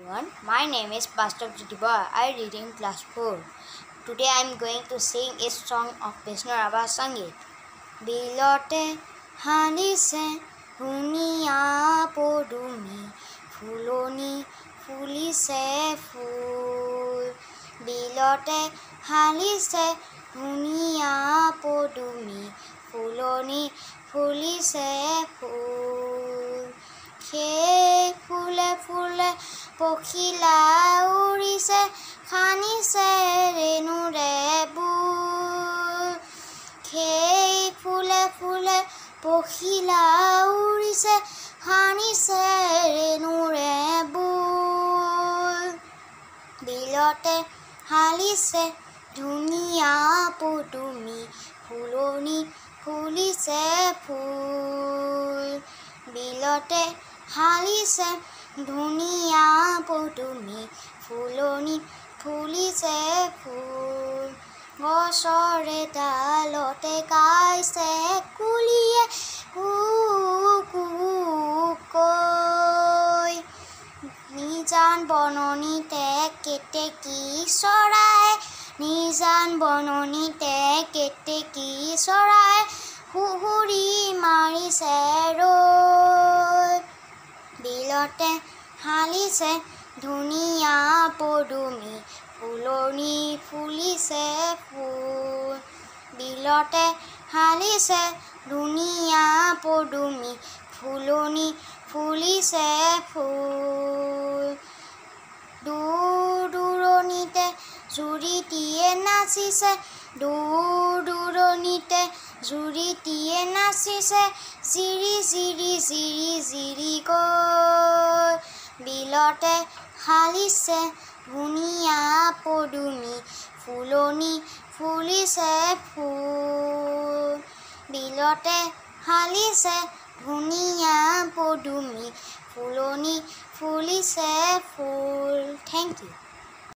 everyone. My name is Pastor Jitiba. I read in class 4. Today I am going to sing a song of Vishnu Rabha Sangit. Bilote halise huniya podumi fuloni fulise ful. Bilote halise huniya podumi fuloni fulise ful. Ke fule fule পখিলা উৰিছে খানিছে ৰেণুৰে বুল খেই ফুলে ফুলে পখিলা উৰিছে খানিছে ৰেণুৰে বুল বিলতে হালিছে ধুনীয়া পদুমি ফুলনি ফুলিছে ফুল বিলতে হালিছে ধুনীয়া পদুমি ফুলনি ফুলিছে ফুল গছৰে ডালতে গাইছে কুলিয়ে কুকৈ নিজান বননিতে কেতেকী চৰাই নিজান বননিতে কেতেকী চৰাই সুহুৰি মাৰিছে ৰৈ বিলতে হালিছে ধুনীয়া পদুমি ফুলনি ফুলিছে ফুল বিলতে হালিছে ধুনীয়া পদুমি ফুলনি ফুলিছে ফুল দূৰ দূৰণিতে জুৰিটিয়ে নাচিছে দূৰ দূৰণিতে জুৰিটিয়ে নাচিছে জিৰি জিৰি জিৰি জিৰি গৈ বিলতে হালিছে ধুনীয়া পদুমি ফুলনি ফুলিছে ফুল বিলতে হালিছে ধুনীয়া পদুমি ফুলনি ফুলিছে ফুল Thank you.